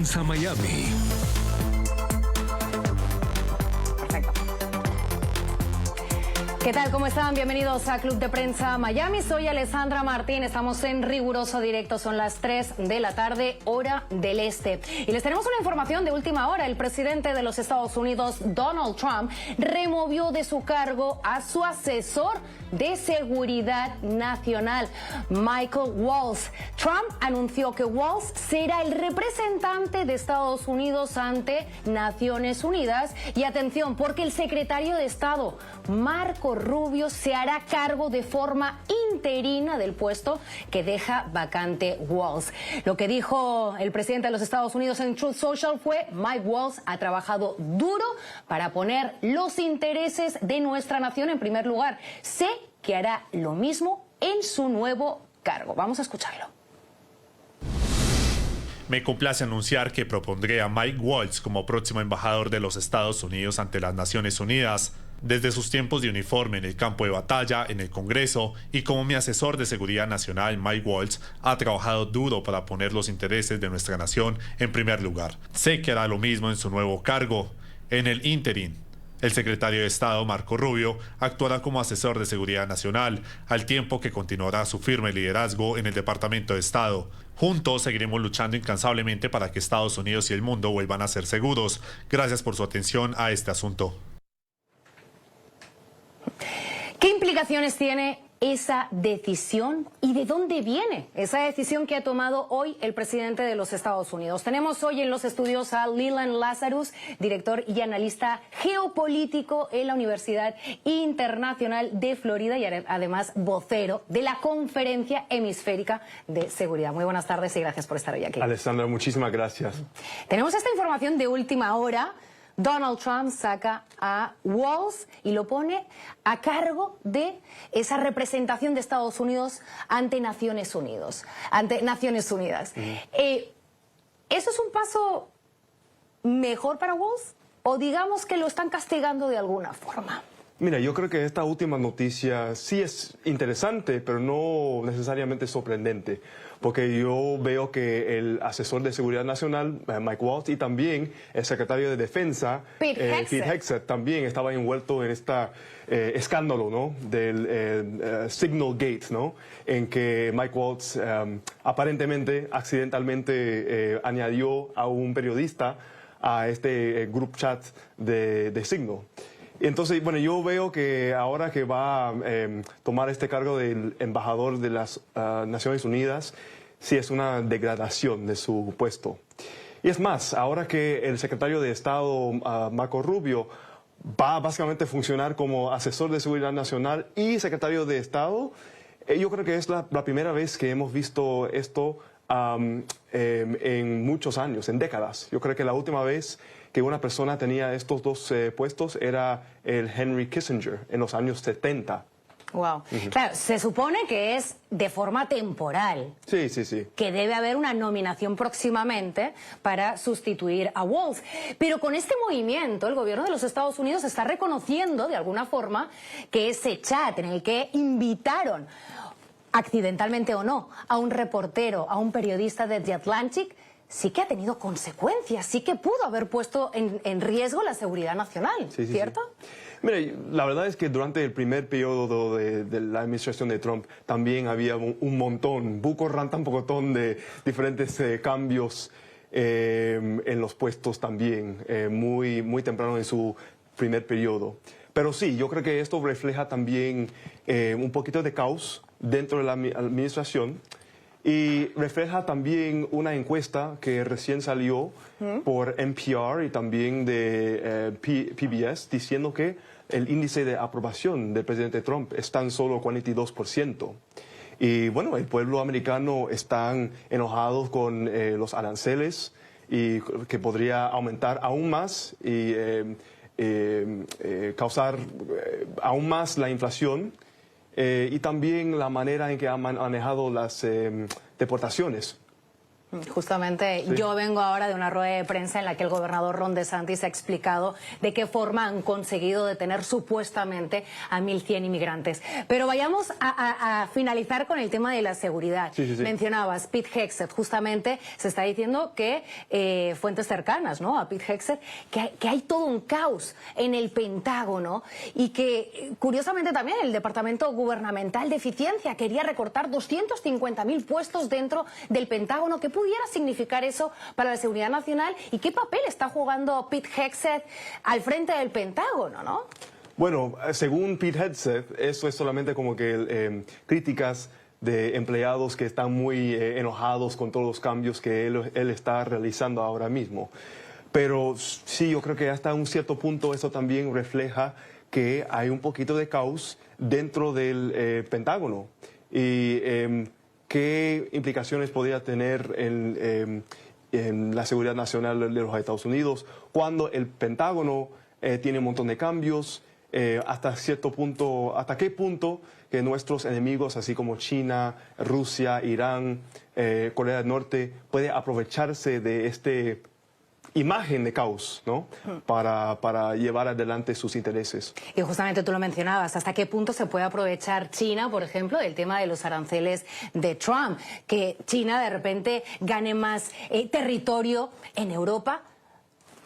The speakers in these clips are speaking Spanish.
Prensa Miami. ¿Qué tal? ¿Cómo están? Bienvenidos a Club de Prensa Miami. Soy Alessandra Martín. Estamos en riguroso directo. Son las 3 de la tarde, hora del este. Y les tenemos una información de última hora. El presidente de los Estados Unidos, Donald Trump, removió de su cargo a su asesor de seguridad nacional, Michael Waltz. Trump anunció que Waltz será el representante de Estados Unidos ante Naciones Unidas. Y atención, porque el secretario de Estado, Marco Rubio, se hará cargo de forma interina del puesto que deja vacante Waltz. Lo que dijo el presidente de los Estados Unidos en Truth Social fue: Mike Waltz ha trabajado duro para poner los intereses de nuestra nación en primer lugar. Sé que hará lo mismo en su nuevo cargo. Vamos a escucharlo. Me complace anunciar que propondré a Mike Waltz como próximo embajador de los Estados Unidos ante las Naciones Unidas. Desde sus tiempos de uniforme en el campo de batalla, en el Congreso y como mi asesor de seguridad nacional, Mike Waltz ha trabajado duro para poner los intereses de nuestra nación en primer lugar. Sé que hará lo mismo en su nuevo cargo. En el ínterin, el secretario de Estado, Marco Rubio, actuará como asesor de seguridad nacional, al tiempo que continuará su firme liderazgo en el Departamento de Estado. Juntos seguiremos luchando incansablemente para que Estados Unidos y el mundo vuelvan a ser seguros. Gracias por su atención a este asunto. ¿Qué implicaciones tiene esa decisión y de dónde viene esa decisión que ha tomado hoy el presidente de los Estados Unidos? Tenemos hoy en los estudios a Leland Lazarus, director y analista geopolítico en la Universidad Internacional de Florida y además vocero de la Conferencia Hemisférica de Seguridad. Muy buenas tardes y gracias por estar hoy aquí. Alessandra, muchísimas gracias. Tenemos esta información de última hora. Donald Trump saca a Waltz y lo pone a cargo de esa representación de Estados Unidos ante Naciones Unidas. ¿Eso es un paso mejor para Waltz o digamos que lo están castigando de alguna forma? Mira, yo creo que esta última noticia sí es interesante, pero no necesariamente sorprendente, porque yo veo que el asesor de seguridad nacional, Mike Waltz, y también el secretario de defensa, Pete Hegseth, también estaba envuelto en este escándalo, ¿no?, del Signal Gate, ¿no?, en que Mike Waltz aparentemente, accidentalmente añadió a un periodista a este group chat de Signal. Entonces, bueno, yo veo que ahora que va a tomar este cargo del embajador de las Naciones Unidas, sí es una degradación de su puesto. Y es más, ahora que el secretario de Estado, Marco Rubio, va básicamente a funcionar como asesor de seguridad nacional y secretario de Estado, yo creo que es la primera vez que hemos visto esto en muchos años, en décadas. Yo creo que la última vez que una persona tenía estos dos puestos era el Henry Kissinger en los años 70. Wow. Claro, se supone que es de forma temporal. Sí, sí, sí. Que debe haber una nominación próximamente para sustituir a Waltz. Pero con este movimiento, el gobierno de los Estados Unidos está reconociendo de alguna forma que ese chat en el que invitaron, accidentalmente o no, a un reportero, a un periodista de The Atlantic, sí que ha tenido consecuencias, sí que pudo haber puesto en riesgo la seguridad nacional, sí, ¿cierto? Sí. Mire, la verdad es que durante el primer periodo de la administración de Trump también había un montón, un pocotón de diferentes cambios en los puestos también, muy temprano en su primer periodo. Pero sí, yo creo que esto refleja también un poquito de caos dentro de la administración. Y refleja también una encuesta que recién salió por NPR y también de PBS diciendo que el índice de aprobación del presidente Trump es tan solo 42%. Y bueno, el pueblo americano están enojados con los aranceles y que podría aumentar aún más y causar aún más la inflación. Y también la manera en que han manejado las deportaciones. Justamente Sí. yo vengo ahora de una rueda de prensa en la que el gobernador Ron DeSantis ha explicado de qué forma han conseguido detener supuestamente a 1.100 inmigrantes. Pero vayamos a finalizar con el tema de la seguridad. Sí. Mencionabas Pete Hegseth, justamente se está diciendo que fuentes cercanas, ¿no?, a Pete Hegseth, que hay todo un caos en el Pentágono y que curiosamente también el Departamento Gubernamental de Eficiencia quería recortar 250.000 puestos dentro del Pentágono. ¿Qué pudiera significar eso para la seguridad nacional y qué papel está jugando Pete Hegseth al frente del Pentágono, ¿no? Bueno, según Pete Hegseth, eso es solamente como que críticas de empleados que están muy enojados con todos los cambios que él está realizando ahora mismo. Pero sí, yo creo que hasta un cierto punto eso también refleja que hay un poquito de caos dentro del Pentágono. Y qué implicaciones podría tener en la seguridad nacional de los Estados Unidos cuando el Pentágono tiene un montón de cambios, hasta cierto punto, hasta qué punto que nuestros enemigos, así como China, Rusia, Irán, Corea del Norte, puede aprovecharse de este imagen de caos, ¿no?, para llevar adelante sus intereses. Y justamente tú lo mencionabas, ¿hasta qué punto se puede aprovechar China, por ejemplo, del tema de los aranceles de Trump? Que China de repente gane más territorio en Europa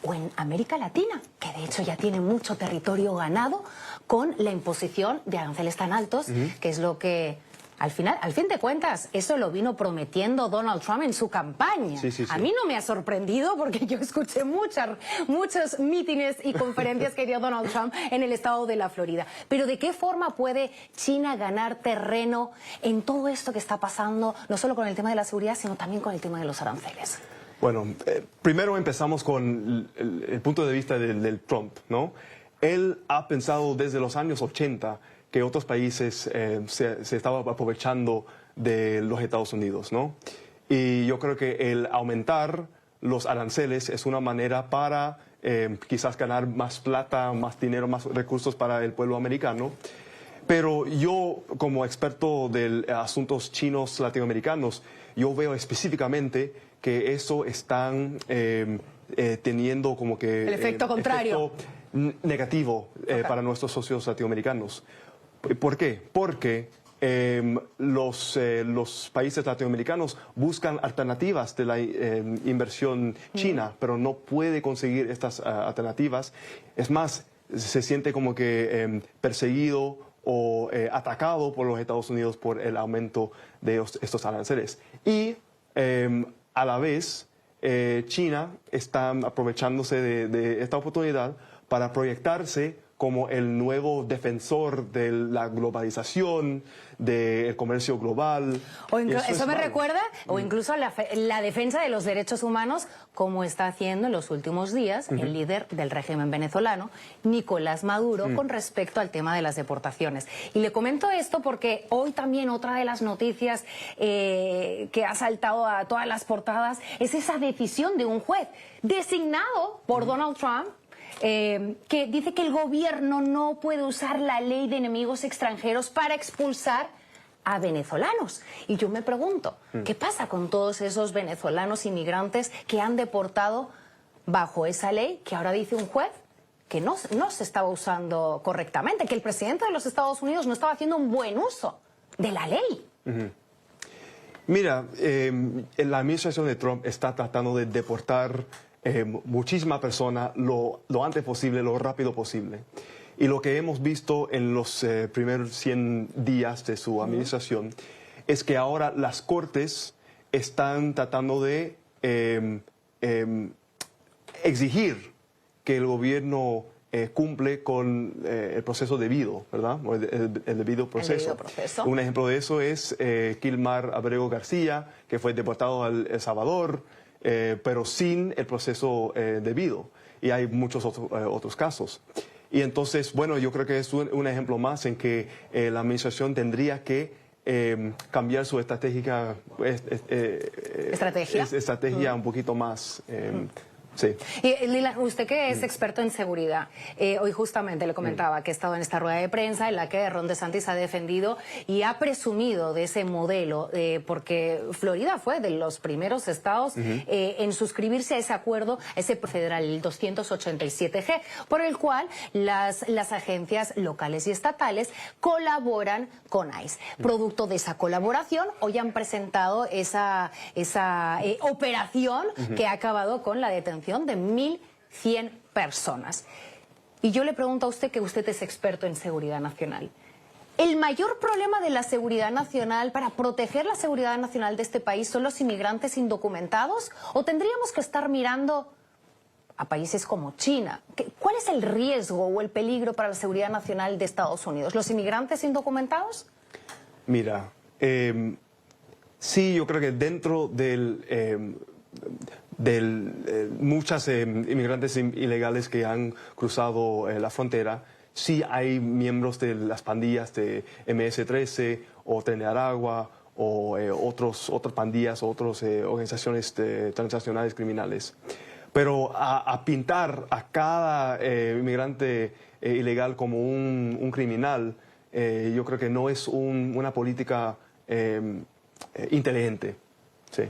o en América Latina, que de hecho ya tiene mucho territorio ganado con la imposición de aranceles tan altos, que es lo que al fin de cuentas, eso lo vino prometiendo Donald Trump en su campaña. Sí. A mí no me ha sorprendido porque yo escuché muchos mítines y conferencias que dio Donald Trump en el estado de la Florida. Pero ¿de qué forma puede China ganar terreno en todo esto que está pasando, no solo con el tema de la seguridad, sino también con el tema de los aranceles? Bueno, primero empezamos con el punto de vista del Trump, ¿no? Él ha pensado desde los años 80 que otros países se estaban aprovechando de los Estados Unidos, ¿no? Y yo creo que el aumentar los aranceles es una manera para quizás ganar más plata, más dinero, más recursos para el pueblo americano. Pero yo, como experto de asuntos chinos latinoamericanos, yo veo específicamente que eso están teniendo como que... El efecto contrario. Efecto negativo para nuestros socios latinoamericanos. ¿Por qué? Porque los países latinoamericanos buscan alternativas de la inversión china, pero no puede conseguir estas alternativas. Es más, se siente como que perseguido o atacado por los Estados Unidos por el aumento de estos aranceles. Y a la vez, China está aprovechándose de esta oportunidad para proyectarse como el nuevo defensor de la globalización, del comercio global. Eso me recuerda, o incluso la defensa de los derechos humanos, como está haciendo en los últimos días el líder del régimen venezolano, Nicolás Maduro, con respecto al tema de las deportaciones. Y le comento esto porque hoy también otra de las noticias que ha saltado a todas las portadas es esa decisión de un juez designado por Donald Trump, que dice que el gobierno no puede usar la ley de enemigos extranjeros para expulsar a venezolanos. Y yo me pregunto, ¿qué pasa con todos esos venezolanos inmigrantes que han deportado bajo esa ley que ahora dice un juez que no se estaba usando correctamente, que el presidente de los Estados Unidos no estaba haciendo un buen uso de la ley? Mira, la administración de Trump está tratando de deportar muchísimas personas lo antes posible, lo rápido posible. Y lo que hemos visto en los primeros 100 días de su administración es que ahora las cortes están tratando de exigir que el gobierno cumple con el proceso debido, ¿verdad? El debido proceso. El debido proceso. Un ejemplo de eso es Kilmar Abrego García, que fue deportado a El Salvador, pero sin el proceso debido. Y hay muchos otros casos. Y entonces, bueno, yo creo que es un ejemplo más en que la administración tendría que cambiar su estrategia un poquito más Sí. Y Lila, usted que es experto en seguridad, hoy justamente le comentaba que he estado en esta rueda de prensa en la que Ron DeSantis ha defendido y ha presumido de ese modelo, porque Florida fue de los primeros estados en suscribirse a ese acuerdo, a ese federal, el 287G, por el cual las agencias locales y estatales colaboran con ICE. Producto de esa colaboración, hoy han presentado esa operación que ha acabado con la detención de 1.100 personas. Y yo le pregunto a usted, que usted es experto en seguridad nacional, ¿el mayor problema de la seguridad nacional, para proteger la seguridad nacional de este país, son los inmigrantes indocumentados? ¿O tendríamos que estar mirando a países como China? ¿Cuál es el riesgo o el peligro para la seguridad nacional de Estados Unidos? ¿Los inmigrantes indocumentados? Mira, sí, yo creo que dentro muchas inmigrantes ilegales que han cruzado la frontera, sí hay miembros de las pandillas de MS-13 o Tren de Aragua o otras pandillas o otras organizaciones transnacionales criminales. Pero a pintar a cada inmigrante ilegal como un criminal, yo creo que no es una política inteligente. Sí.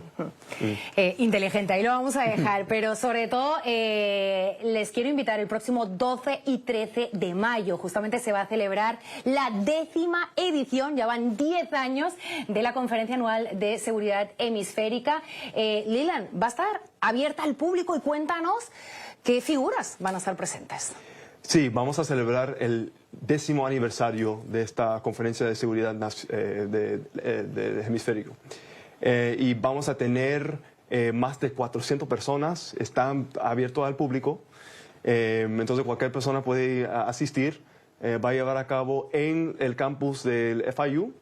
Inteligente, ahí lo vamos a dejar, pero sobre todo les quiero invitar el próximo 12 y 13 de mayo, justamente se va a celebrar la 10ª edición, ya van 10 años de la Conferencia Anual de Seguridad Hemisférica. Lilan, va a estar abierta al público y cuéntanos qué figuras van a estar presentes. Sí, vamos a celebrar el 10º aniversario de esta Conferencia de Seguridad de Hemisférico. Y vamos a tener más de 400 personas, están abiertos al público, entonces cualquier persona puede asistir. Va a llevar a cabo en el campus del FIU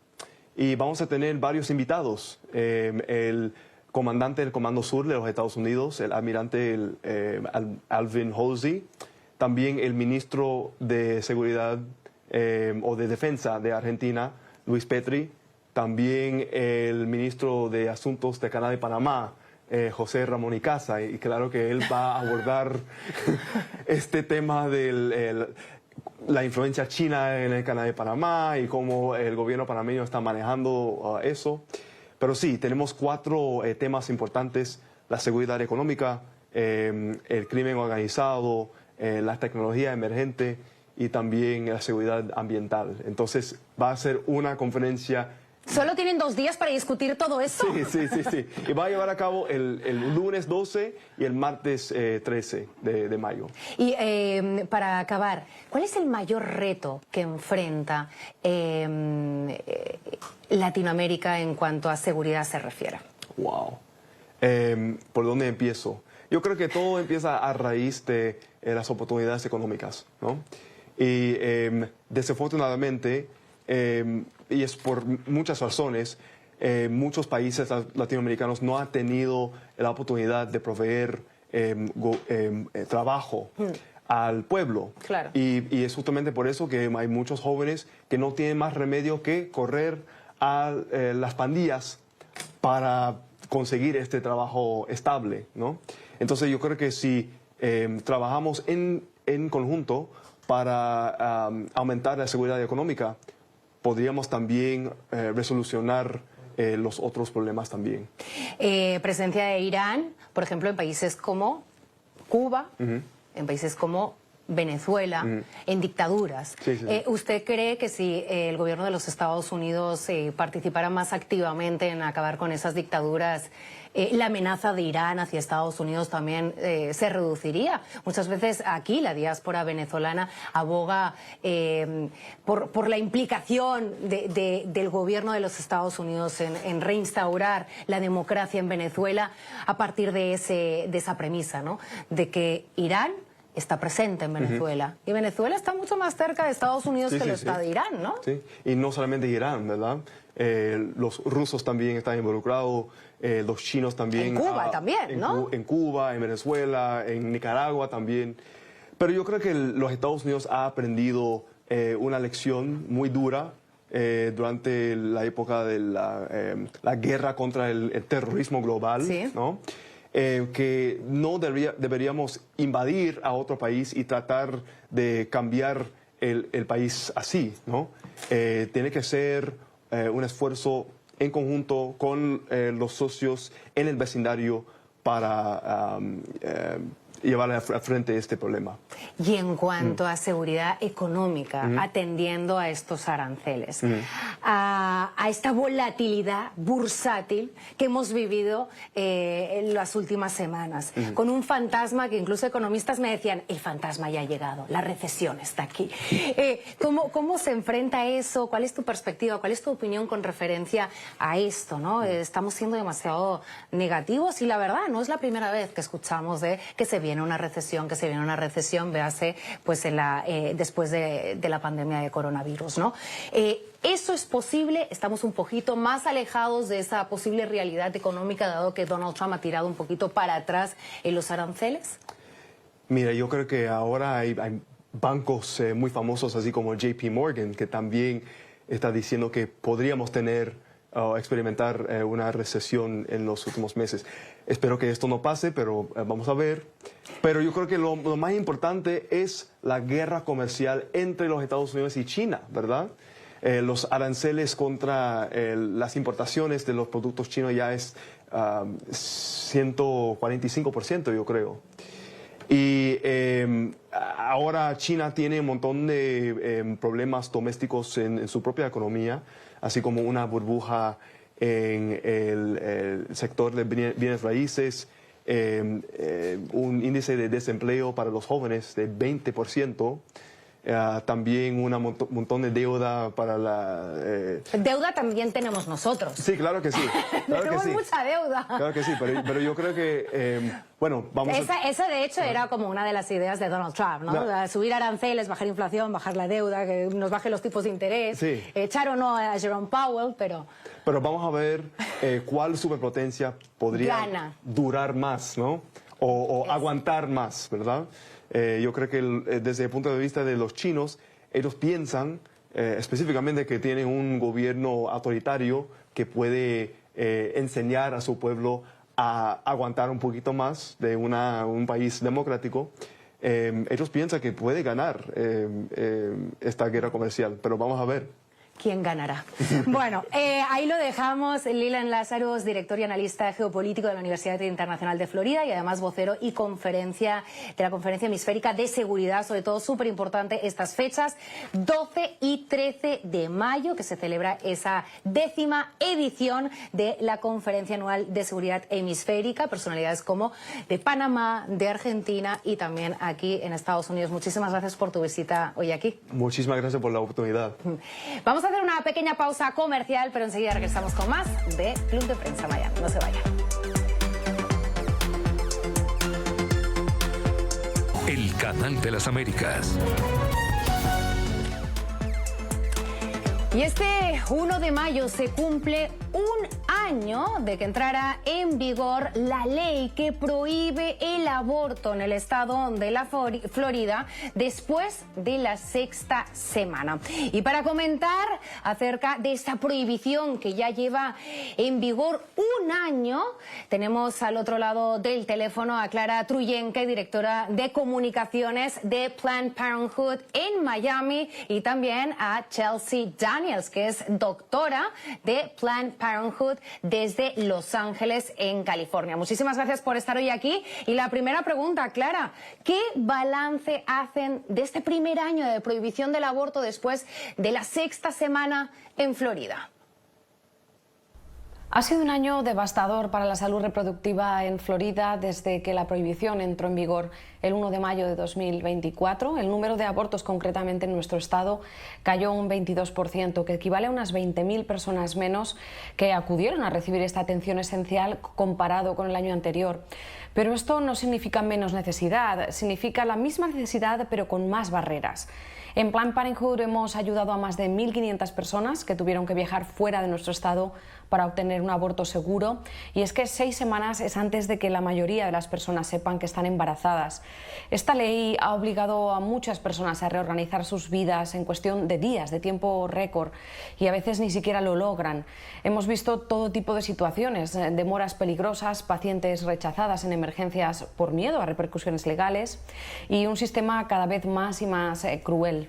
y vamos a tener varios invitados. El comandante del Comando Sur de los Estados Unidos, el almirante Alvin Halsey, también el ministro de Seguridad o de Defensa de Argentina, Luis Petri, también el ministro de Asuntos de Canadá y Panamá, José Ramón Icaza, y claro que él va a abordar este tema de la influencia china en el Canadá y Panamá y cómo el gobierno panameño está manejando eso. Pero sí, tenemos 4 temas importantes: la seguridad económica, el crimen organizado, la tecnología emergente y también la seguridad ambiental. Entonces va a ser una conferencia. ¿Solo tienen 2 días para discutir todo eso? Sí. Y va a llevar a cabo el lunes 12 y el martes 13 de mayo. Y para acabar, ¿cuál es el mayor reto que enfrenta Latinoamérica en cuanto a seguridad se refiere? Wow. ¿Por dónde empiezo? Yo creo que todo empieza a raíz de las oportunidades económicas, ¿no? Y desafortunadamente, y es por muchas razones, muchos países latinoamericanos no han tenido la oportunidad de proveer trabajo al pueblo. Claro. Y es justamente por eso que hay muchos jóvenes que no tienen más remedio que correr a las pandillas para conseguir este trabajo estable, ¿no? Entonces yo creo que si trabajamos en conjunto para aumentar la seguridad económica, podríamos también resolucionar los otros problemas también. Presencia de Irán, por ejemplo, en países como Cuba, en países como Venezuela, en dictaduras. Sí. ¿Usted cree que si el gobierno de los Estados Unidos participara más activamente en acabar con esas dictaduras, la amenaza de Irán hacia Estados Unidos también se reduciría? Muchas veces aquí la diáspora venezolana aboga por la implicación del gobierno de los Estados Unidos en reinstaurar la democracia en Venezuela a partir de esa premisa, ¿no? De que Irán está presente en Venezuela. Y Venezuela está mucho más cerca de Estados Unidos que lo está de Irán, ¿no? Sí, y no solamente Irán, ¿verdad? Los rusos también están involucrados, los chinos también. En Cuba también, ¿no? En Cuba, en Venezuela, en Nicaragua también. Pero yo creo que los Estados Unidos ha aprendido una lección muy dura durante la época de la guerra contra el terrorismo global, Sí. ¿no? que no deberíamos invadir a otro país y tratar de cambiar el país así, ¿no? Tiene que ser un esfuerzo en conjunto con los socios en el vecindario para llevar al frente este problema. Y en cuanto a seguridad económica, atendiendo a estos aranceles, a esta volatilidad bursátil que hemos vivido en las últimas semanas, con un fantasma que incluso economistas me decían, el fantasma ya ha llegado, la recesión está aquí. ¿Cómo se enfrenta eso? ¿Cuál es tu perspectiva? ¿Cuál es tu opinión con referencia a esto, ¿no? Estamos siendo demasiado negativos y la verdad no es la primera vez que escuchamos de que se viene una recesión, véase pues después de la pandemia de coronavirus, ¿no? ¿Eso es posible? ¿Estamos un poquito más alejados de esa posible realidad económica dado que Donald Trump ha tirado un poquito para atrás en los aranceles? Mira, yo creo que ahora hay bancos muy famosos así como JP Morgan que también está diciendo que podríamos experimentar una recesión en los últimos meses. Espero que esto no pase, pero vamos a ver. Pero yo creo que lo más importante es la guerra comercial entre los Estados Unidos y China, ¿verdad? Los aranceles contra las importaciones de los productos chinos ya es 145%, yo creo. Y ahora China tiene un montón de problemas domésticos en su propia economía, así como una burbuja en el sector de bienes raíces, un índice de desempleo para los jóvenes de 20%, también un montón de deuda para la... Deuda también tenemos nosotros. Sí, claro que sí. Claro tenemos que sí. mucha deuda. Claro que sí, pero yo creo que, bueno, vamos Esa de hecho era como una de las ideas de Donald Trump, ¿no? No. Subir aranceles, bajar inflación, bajar la deuda, que nos baje los tipos de interés, Sí. echar o no a Jerome Powell, pero vamos a ver cuál superpotencia podría durar más, ¿no? O aguantar más, ¿verdad? Yo creo que desde el punto de vista de los chinos, ellos piensan específicamente que tienen un gobierno autoritario que puede enseñar a su pueblo a aguantar un poquito más de un país democrático. Ellos piensan que puede ganar esta guerra comercial, pero vamos a ver. ¿Quién ganará? Bueno, ahí lo dejamos. Leland Lazarus, director y analista geopolítico de la Universidad Internacional de Florida y además vocero y de la Conferencia Hemisférica de Seguridad, sobre todo súper importante estas fechas, 12 y 13 de mayo, que se celebra esa 10ª edición de la Conferencia Anual de Seguridad Hemisférica, personalidades como de Panamá, de Argentina y también aquí en Estados Unidos. Muchísimas gracias por tu visita hoy aquí. Muchísimas gracias por la oportunidad. Vamos a hacer una pequeña pausa comercial, pero enseguida regresamos con más de Club de Prensa Miami. No se vayan. El Canal de las Américas. Y este 1 de mayo se cumple un año de que entrara en vigor la ley que prohíbe el aborto en el estado de la Florida después de la 6ª semana. Y para comentar acerca de esta prohibición que ya lleva en vigor un año, tenemos al otro lado del teléfono a Clara Truyenque, directora de comunicaciones de Planned Parenthood en Miami, y también a Chelsea Daniels, que es doctora de Planned Parenthood desde Los Ángeles, en California. Muchísimas gracias por estar hoy aquí. Y la primera pregunta, Clara, ¿qué balance hacen de este primer año de prohibición del aborto después de la 6ª semana en Florida? Ha sido un año devastador para la salud reproductiva en Florida desde que la prohibición entró en vigor el 1 de mayo de 2024. El número de abortos, concretamente en nuestro estado, cayó un 22%, que equivale a unas 20.000 personas menos que acudieron a recibir esta atención esencial comparado con el año anterior. Pero esto no significa menos necesidad, significa la misma necesidad pero con más barreras. En Planned Parenthood hemos ayudado a más de 1.500 personas que tuvieron que viajar fuera de nuestro estado para obtener un aborto seguro, y es que 6 semanas es antes de que la mayoría de las personas sepan que están embarazadas. Esta ley ha obligado a muchas personas a reorganizar sus vidas en cuestión de días, de tiempo récord, y a veces ni siquiera lo logran. Hemos visto todo tipo de situaciones, demoras peligrosas, pacientes rechazadas en emergencias por miedo a repercusiones legales y un sistema cada vez más y más cruel.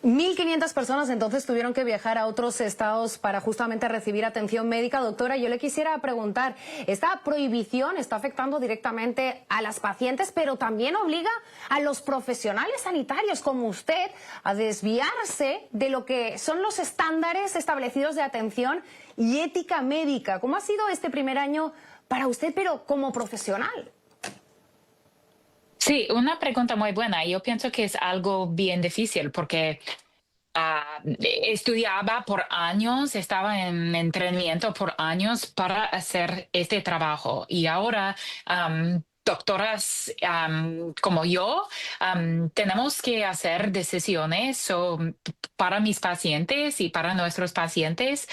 1.500 personas entonces tuvieron que viajar a otros estados para justamente recibir atención médica. Doctora, yo le quisiera preguntar, ¿esta prohibición está afectando directamente a las pacientes, pero también obliga a los profesionales sanitarios como usted a desviarse de lo que son los estándares establecidos de atención y ética médica? ¿Cómo ha sido este primer año para usted, pero como profesional? Sí, una pregunta muy buena. Yo pienso que es algo bien difícil porque estudiaba por años, estaba en entrenamiento por años para hacer este trabajo. Y ahora, doctoras como yo, tenemos que hacer decisiones para mis pacientes y para nuestros pacientes.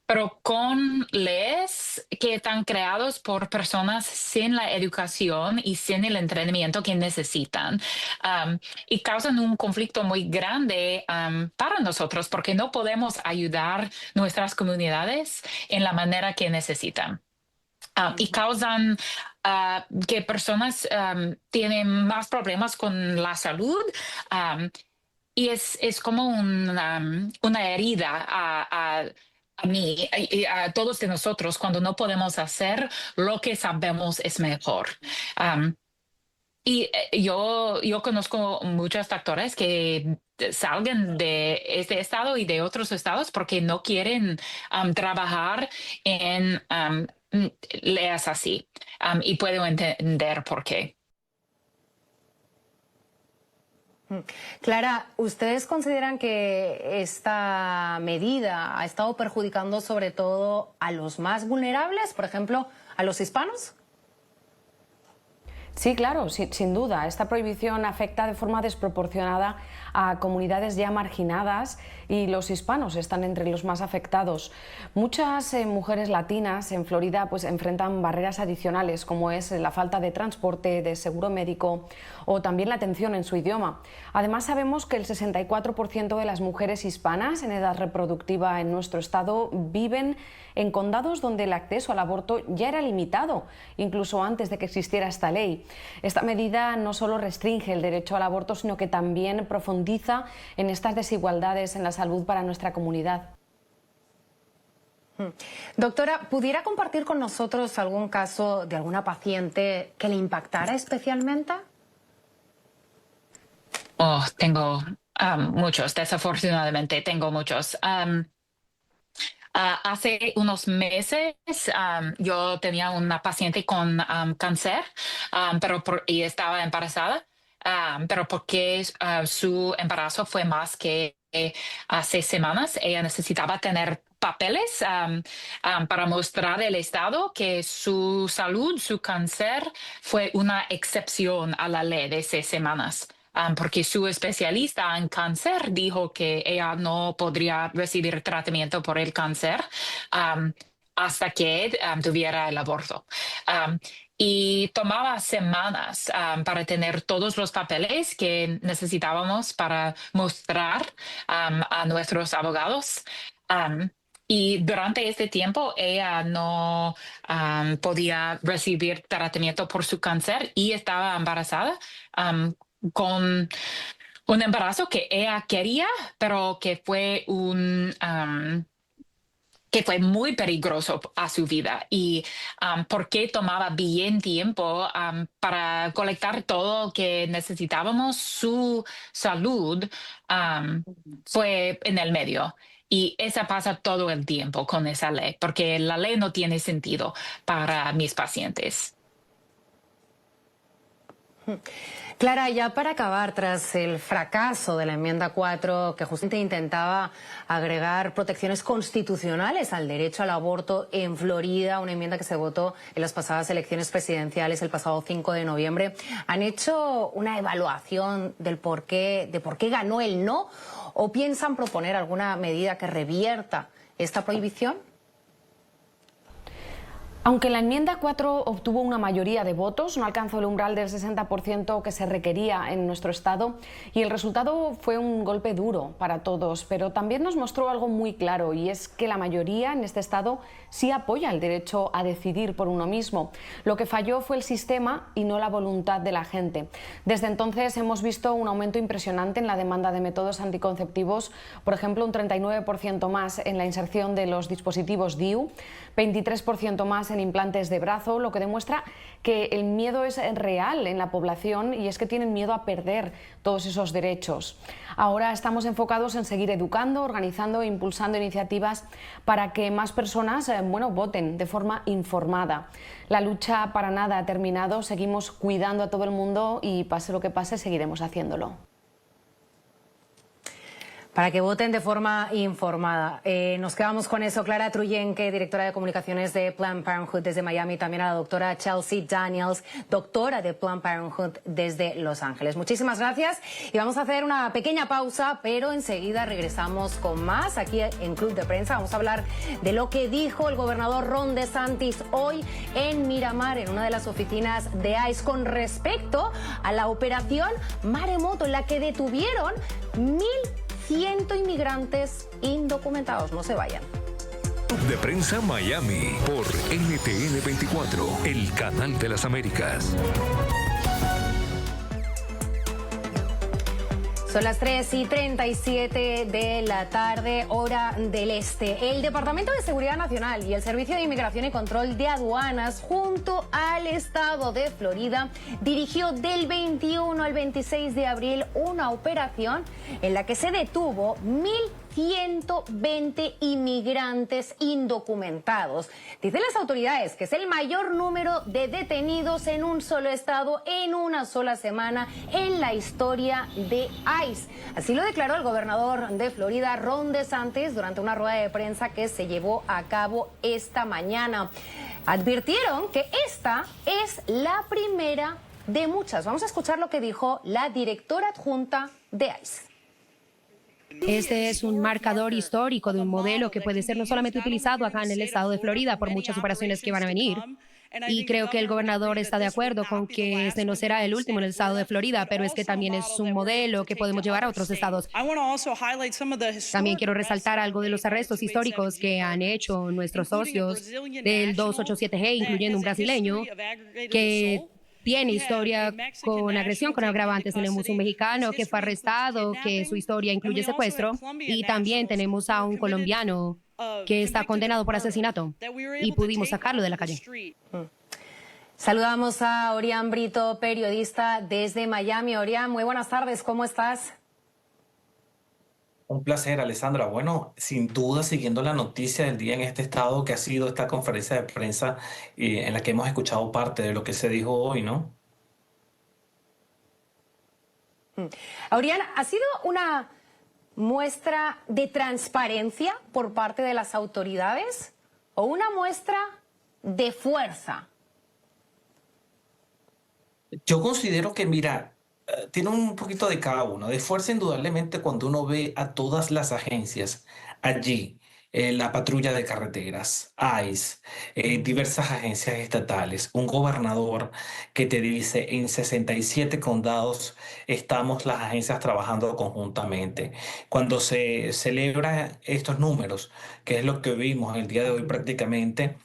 Pero con leyes que están creados por personas sin la educación y sin el entrenamiento que necesitan, y causan un conflicto muy grande para nosotros porque no podemos ayudar nuestras comunidades en la manera que necesitan. Y causan que personas tienen más problemas con la salud, y es como una herida a mí y a todos de nosotros cuando no podemos hacer lo que sabemos es mejor. Yo conozco muchos doctores que salgan de este estado y de otros estados porque no quieren trabajar en leyes así. Y puedo entender por qué. Clara, ¿ustedes consideran que esta medida ha estado perjudicando sobre todo a los más vulnerables, por ejemplo, a los hispanos? Sí, claro, sin duda. Esta prohibición afecta de forma desproporcionada a comunidades ya marginadas y los hispanos están entre los más afectados. Muchas mujeres latinas en Florida pues enfrentan barreras adicionales como es la falta de transporte, de seguro médico o también la atención en su idioma. Además sabemos que el 64% de las mujeres hispanas en edad reproductiva en nuestro estado viven en condados donde el acceso al aborto ya era limitado, incluso antes de que existiera esta ley. Esta medida no solo restringe el derecho al aborto, sino que también profundiza en estas desigualdades en la salud para nuestra comunidad. Doctora, ¿pudiera compartir con nosotros algún caso de alguna paciente que le impactara especialmente? Oh, tengo muchos, desafortunadamente tengo muchos. Hace unos meses yo tenía una paciente con cáncer, y estaba embarazada, pero porque su embarazo fue más que 6 semanas, ella necesitaba tener papeles para mostrar al Estado que su salud, su cáncer, fue una excepción a la ley de 6 semanas. Porque su especialista en cáncer dijo que ella no podría recibir tratamiento por el cáncer hasta que tuviera el aborto. Y tomaba semanas para tener todos los papeles que necesitábamos para mostrar a nuestros abogados. Y durante este tiempo ella no podía recibir tratamiento por su cáncer y estaba embarazada. Con un embarazo que ella quería, pero que fue muy peligroso a su vida. Y porque tomaba bien tiempo para colectar todo lo que necesitábamos, su salud fue en el medio. Y eso pasa todo el tiempo con esa ley, porque la ley no tiene sentido para mis pacientes. Clara, ya para acabar, tras el fracaso de la enmienda 4, que justamente intentaba agregar protecciones constitucionales al derecho al aborto en Florida, una enmienda que se votó en las pasadas elecciones presidenciales el pasado 5 de noviembre, ¿han hecho una evaluación de por qué ganó el no? ¿O piensan proponer alguna medida que revierta esta prohibición? Aunque la enmienda 4 obtuvo una mayoría de votos, no alcanzó el umbral del 60% que se requería en nuestro estado y el resultado fue un golpe duro para todos, pero también nos mostró algo muy claro y es que la mayoría en este estado sí apoya el derecho a decidir por uno mismo. Lo que falló fue el sistema y no la voluntad de la gente. Desde entonces hemos visto un aumento impresionante en la demanda de métodos anticonceptivos, por ejemplo un 39% más en la inserción de los dispositivos DIU, 23% más en implantes de brazo, lo que demuestra que el miedo es real en la población y es que tienen miedo a perder todos esos derechos. Ahora estamos enfocados en seguir educando, organizando e impulsando iniciativas para que más personas voten de forma informada. La lucha para nada ha terminado, seguimos cuidando a todo el mundo y pase lo que pase, seguiremos haciéndolo. Para que voten de forma informada. Nos quedamos con eso. Clara Truyenque, directora de comunicaciones de Planned Parenthood desde Miami, también a la doctora Chelsea Daniels, doctora de Planned Parenthood desde Los Ángeles. Muchísimas gracias y vamos a hacer una pequeña pausa, pero enseguida regresamos con más aquí en Club de Prensa. Vamos a hablar de lo que dijo el gobernador Ron DeSantis hoy en Miramar, en una de las oficinas de ICE, con respecto a la operación Maremoto, en la que detuvieron 1.100 inmigrantes indocumentados. No se vayan. De Prensa Miami por NTN 24, el canal de las Américas. Son las 3:37 de la tarde, hora del este. El Departamento de Seguridad Nacional y el Servicio de Inmigración y Control de Aduanas, junto al estado de Florida, dirigió del 21 al 26 de abril una operación en la que se detuvo 1.120 inmigrantes indocumentados. Dicen las autoridades que es el mayor número de detenidos en un solo estado en una sola semana en la historia de ICE. Así lo declaró el gobernador de Florida, Ron DeSantis, durante una rueda de prensa que se llevó a cabo esta mañana. Advirtieron que esta es la primera de muchas. Vamos a escuchar lo que dijo la directora adjunta de ICE. Este es un marcador histórico de un modelo que puede ser no solamente utilizado acá en el estado de Florida por muchas operaciones que van a venir. Y creo que el gobernador está de acuerdo con que este no será el último en el estado de Florida, pero es que también es un modelo que podemos llevar a otros estados. También quiero resaltar algo de los arrestos históricos que han hecho nuestros socios del 287G, incluyendo un brasileño que tiene historia con agresión con agravantes. Tenemos un mexicano que fue arrestado, que su historia incluye secuestro, y también tenemos a un colombiano que está condenado por asesinato y pudimos sacarlo de la calle. Saludamos a Orián Brito, periodista desde Miami. Orián, muy buenas tardes, ¿cómo estás? Un placer, Alessandra. Bueno, sin duda, siguiendo la noticia del día en este estado, que ha sido esta conferencia de prensa en la que hemos escuchado parte de lo que se dijo hoy, ¿no? Orián, ¿ha sido una muestra de transparencia por parte de las autoridades o una muestra de fuerza? Yo considero que, mira, tiene un poquito de cada uno. De fuerza, indudablemente, cuando uno ve a todas las agencias allí, la patrulla de carreteras, ICE, diversas agencias estatales, un gobernador que te dice en 67 condados estamos las agencias trabajando conjuntamente. Cuando se celebran estos números, que es lo que vimos el día de hoy prácticamente,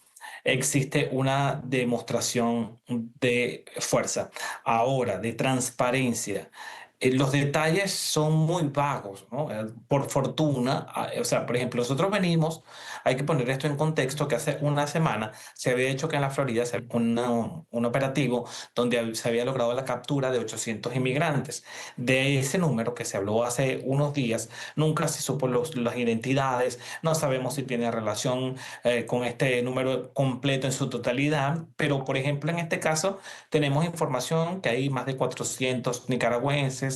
existe una demostración de fuerza. Ahora, de transparencia. Los detalles son muy vagos, ¿no? Por fortuna, o sea, por ejemplo, nosotros venimos, hay que poner esto en contexto, que hace una semana se había hecho que en la Florida un operativo donde se había logrado la captura de 800 inmigrantes. De ese número que se habló hace unos días, nunca se supo las identidades, no sabemos si tiene relación con este número completo en su totalidad, pero por ejemplo, en este caso tenemos información que hay más de 400 nicaragüenses,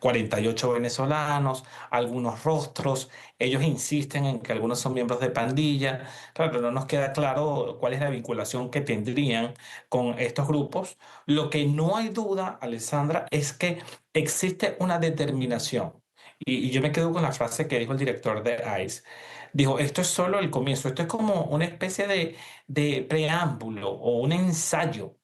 48 venezolanos, algunos rostros. Ellos insisten en que algunos son miembros de pandilla. Claro, no nos queda claro cuál es la vinculación que tendrían con estos grupos. Lo que no hay duda, Alessandra, es que existe una determinación. Y yo me quedo con la frase que dijo el director de ICE. Dijo, esto es solo el comienzo, esto es como una especie de preámbulo o un ensayo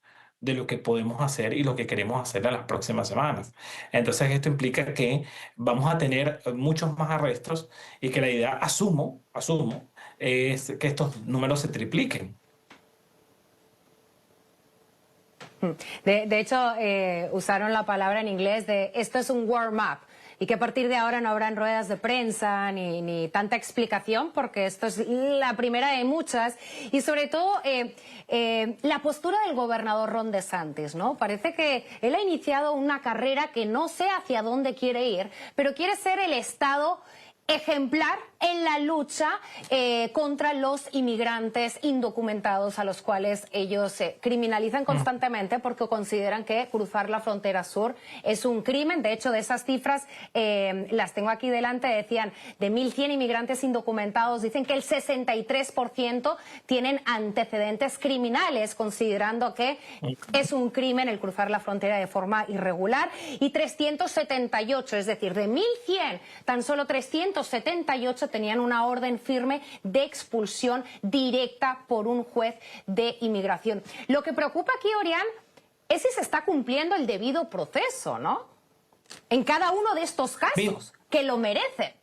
de lo que podemos hacer y lo que queremos hacer en las próximas semanas. Entonces esto implica que vamos a tener muchos más arrestos y que la idea, asumo, es que estos números se tripliquen. De hecho, usaron la palabra en inglés de esto es un warm-up. Y que a partir de ahora no habrán ruedas de prensa ni tanta explicación, porque esto es la primera de muchas. Y sobre todo la postura del gobernador Ron DeSantis, ¿no? Parece que él ha iniciado una carrera que no sé hacia dónde quiere ir, pero quiere ser el estado ejemplar en la lucha contra los inmigrantes indocumentados a los cuales ellos criminalizan constantemente porque consideran que cruzar la frontera sur es un crimen. De hecho, de esas cifras, las tengo aquí delante, decían de 1.100 inmigrantes indocumentados, dicen que el 63% tienen antecedentes criminales, considerando que es un crimen el cruzar la frontera de forma irregular, y 378, es decir, de 1.100, tan solo 378 tenían una orden firme de expulsión directa por un juez de inmigración. Lo que preocupa aquí, Orián, es si se está cumpliendo el debido proceso, ¿no? En cada uno de estos casos, que lo merecen.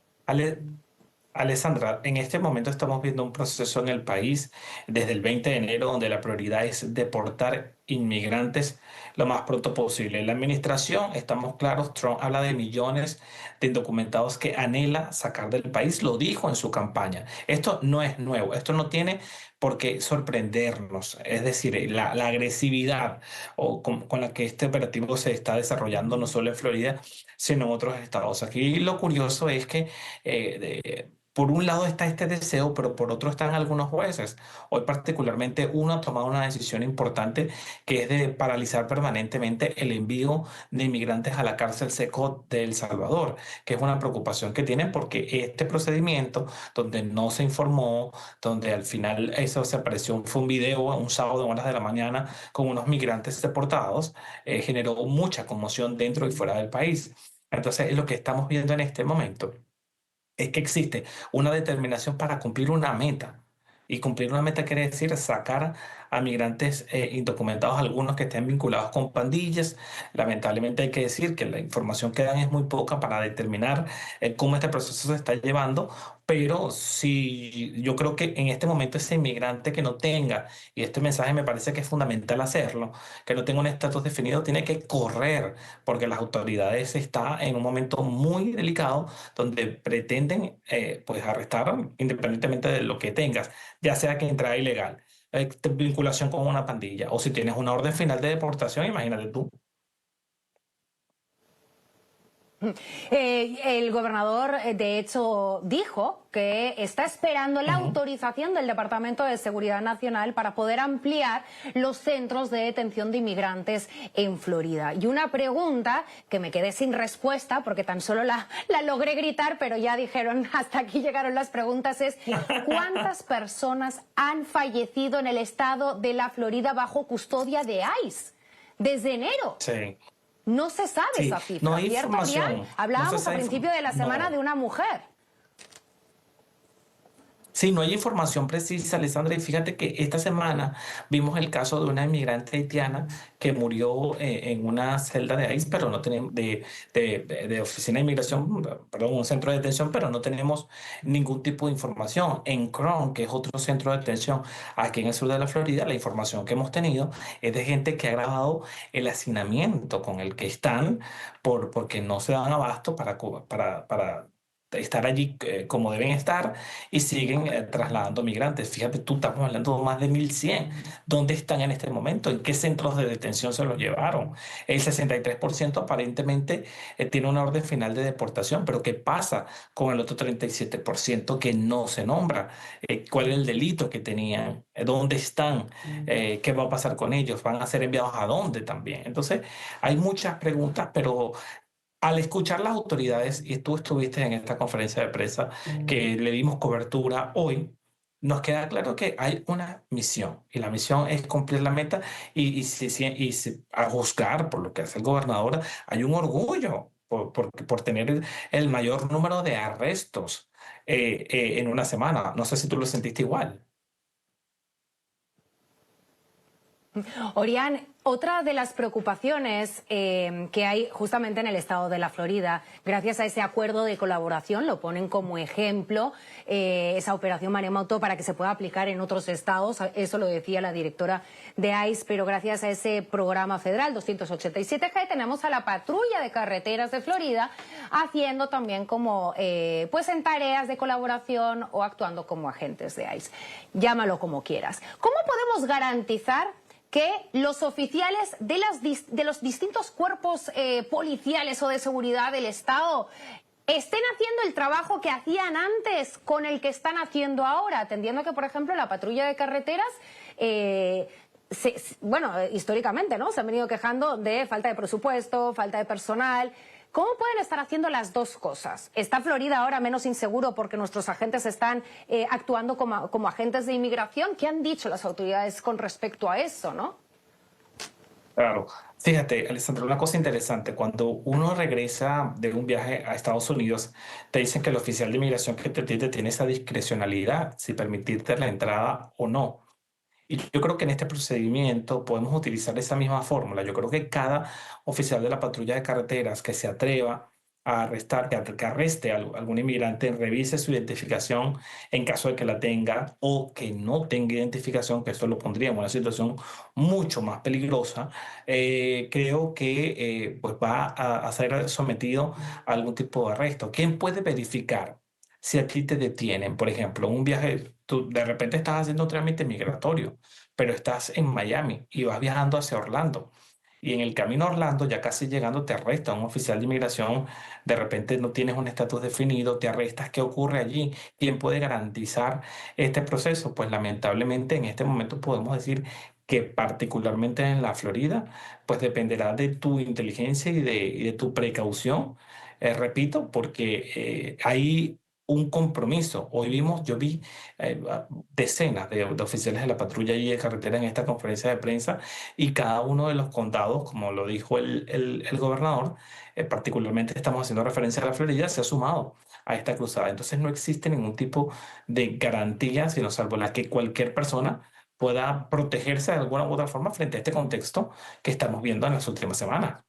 Alessandra, en este momento estamos viendo un proceso en el país desde el 20 de enero donde la prioridad es deportar inmigrantes lo más pronto posible. La administración, estamos claros, Trump habla de millones de indocumentados que anhela sacar del país, lo dijo en su campaña. Esto no es nuevo, esto no tiene por qué sorprendernos, es decir, la agresividad con la que este operativo se está desarrollando no solo en Florida, sino en otros estados. Aquí lo curioso es que por un lado está este deseo, pero por otro están algunos jueces. Hoy particularmente uno ha tomado una decisión importante que es de paralizar permanentemente el envío de inmigrantes a la cárcel seco de El Salvador, que es una preocupación que tienen porque este procedimiento donde no se informó, donde al final eso se apareció, fue un video un sábado en horas de la mañana con unos migrantes deportados, generó mucha conmoción dentro y fuera del país. Entonces, lo que estamos viendo en este momento es que existe una determinación para cumplir una meta. Y cumplir una meta quiere decir sacar a migrantes indocumentados, algunos que estén vinculados con pandillas. Lamentablemente hay que decir que la información que dan es muy poca para determinar cómo este proceso se está llevando, pero sí, yo creo que en este momento ese inmigrante que no tenga, y este mensaje me parece que es fundamental hacerlo, que no tenga un estatus definido, tiene que correr, porque las autoridades están en un momento muy delicado donde pretenden pues arrestar independientemente de lo que tengas, ya sea que entrada ilegal, vinculación con una pandilla, o si tienes una orden final de deportación, imagínate tú. El gobernador, de hecho, dijo que está esperando la autorización del Departamento de Seguridad Nacional para poder ampliar los centros de detención de inmigrantes en Florida. Y una pregunta que me quedé sin respuesta, porque tan solo la logré gritar, pero ya dijeron, hasta aquí llegaron las preguntas, es ¿cuántas personas han fallecido en el estado de la Florida bajo custodia de ICE desde enero? Sí. No se sabe esa cifra. No hay información. Hablábamos al principio de la semana de una mujer. Sí, no hay información precisa, Alessandra, y fíjate que esta semana vimos el caso de una inmigrante haitiana que murió en una celda de ICE, pero no tenemos de oficina de inmigración, perdón, un centro de detención, pero no tenemos ningún tipo de información. En Cron, que es otro centro de detención aquí en el sur de la Florida, la información que hemos tenido es de gente que ha grabado el hacinamiento con el que están porque no se dan abasto para estar allí como deben estar y siguen trasladando migrantes. Fíjate tú, estamos hablando de más de 1.100. ¿Dónde están en este momento? ¿En qué centros de detención se los llevaron? El 63% aparentemente tiene una orden final de deportación, pero ¿qué pasa con el otro 37% que no se nombra? ¿Cuál es el delito que tenían? ¿Dónde están? ¿Qué va a pasar con ellos? ¿Van a ser enviados a dónde también? Entonces, hay muchas preguntas, pero al escuchar las autoridades, y tú estuviste en esta conferencia de prensa que le dimos cobertura hoy, nos queda claro que hay una misión y la misión es cumplir la meta a juzgar por lo que hace el gobernador, hay un orgullo por tener el mayor número de arrestos en una semana. No sé si tú lo sentiste igual. Orián, otra de las preocupaciones que hay justamente en el estado de la Florida, gracias a ese acuerdo de colaboración, lo ponen como ejemplo, esa operación Maremoto para que se pueda aplicar en otros estados, eso lo decía la directora de ICE, pero gracias a ese programa federal 287G tenemos a la patrulla de carreteras de Florida haciendo también como, pues en tareas de colaboración o actuando como agentes de ICE. Llámalo como quieras. ¿Cómo podemos garantizar que los oficiales de los distintos cuerpos policiales o de seguridad del Estado estén haciendo el trabajo que hacían antes con el que están haciendo ahora, atendiendo que, por ejemplo, la patrulla de carreteras, históricamente, ¿no? Se han venido quejando de falta de presupuesto, falta de personal. ¿Cómo pueden estar haciendo las dos cosas? ¿Está Florida ahora menos inseguro porque nuestros agentes están actuando como agentes de inmigración? ¿Qué han dicho las autoridades con respecto a eso, no? Claro. Fíjate, Alessandra, una cosa interesante. Cuando uno regresa de un viaje a Estados Unidos, te dicen que el oficial de inmigración que te atiende tiene esa discrecionalidad, si permitirte la entrada o no. Y yo creo que en este procedimiento podemos utilizar esa misma fórmula. Yo creo que cada oficial de la patrulla de carreteras que se atreva a arrestar, que arreste a algún inmigrante, revise su identificación en caso de que la tenga o que no tenga identificación, que esto lo pondría en una situación mucho más peligrosa, creo que pues va a ser sometido a algún tipo de arresto. ¿Quién puede verificar si a ti te detienen? Por ejemplo, un viaje, tú de repente estás haciendo un trámite migratorio, pero estás en Miami y vas viajando hacia Orlando. Y en el camino a Orlando, ya casi llegando, te arresta un oficial de inmigración, de repente no tienes un estatus definido, te arrestas, ¿qué ocurre allí? ¿Quién puede garantizar este proceso? Pues lamentablemente en este momento podemos decir que particularmente en la Florida, pues dependerá de tu inteligencia y de tu precaución, repito, porque hay un compromiso. Yo vi decenas de oficiales de la patrulla y de carretera en esta conferencia de prensa y cada uno de los condados, como lo dijo el gobernador, particularmente estamos haciendo referencia a la Florida, se ha sumado a esta cruzada. Entonces no existe ningún tipo de garantía, sino salvo la que cualquier persona pueda protegerse de alguna u otra forma frente a este contexto que estamos viendo en las últimas semanas.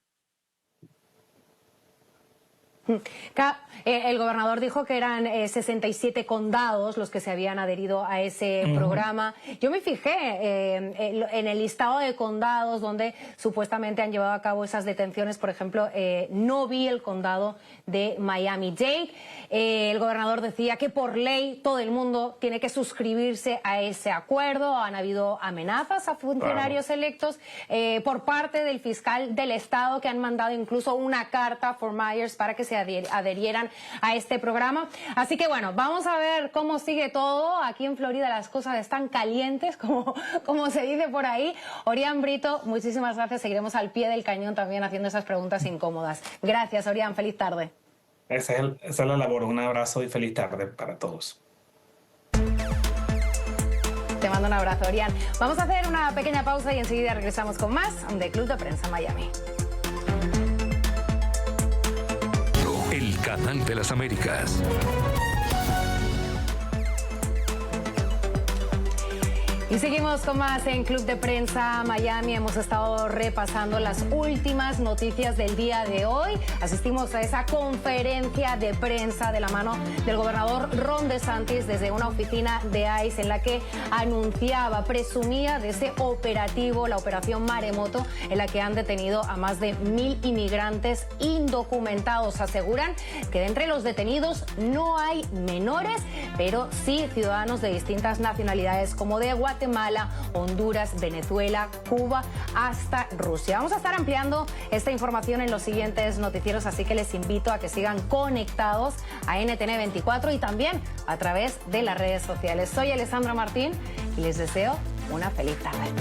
El gobernador dijo que eran 67 condados los que se habían adherido a ese programa. Yo me fijé en el listado de condados donde supuestamente han llevado a cabo esas detenciones. Por ejemplo, no vi el condado de Miami-Dade. El gobernador decía que por ley todo el mundo tiene que suscribirse a ese acuerdo. Han habido amenazas a funcionarios electos por parte del fiscal del estado, que han mandado incluso una carta a Fort Myers para que se adherieran a este programa. Así que bueno, vamos a ver cómo sigue todo. Aquí en Florida las cosas están calientes, como se dice por ahí. Orián Brito, muchísimas gracias. Seguiremos al pie del cañón también haciendo esas preguntas incómodas. Gracias, Orián. Feliz tarde. Esa es la labor. Un abrazo y feliz tarde para todos. Te mando un abrazo, Orián. Vamos a hacer una pequeña pausa y enseguida regresamos con más de Club de Prensa Miami. El canal de las Américas. Y seguimos con más en Club de Prensa Miami. Hemos estado repasando las últimas noticias del día de hoy. Asistimos a esa conferencia de prensa de la mano del gobernador Ron DeSantis desde una oficina de ICE en la que anunciaba, presumía de ese operativo, la operación Maremoto, en la que han detenido a más de 1.000 inmigrantes indocumentados. Aseguran que de entre los detenidos no hay menores, pero sí ciudadanos de distintas nacionalidades como de Guatemala, Honduras, Venezuela, Cuba, hasta Rusia. Vamos a estar ampliando esta información en los siguientes noticieros, así que les invito a que sigan conectados a NTN 24 y también a través de las redes sociales. Soy Alessandra Martín y les deseo una feliz tarde.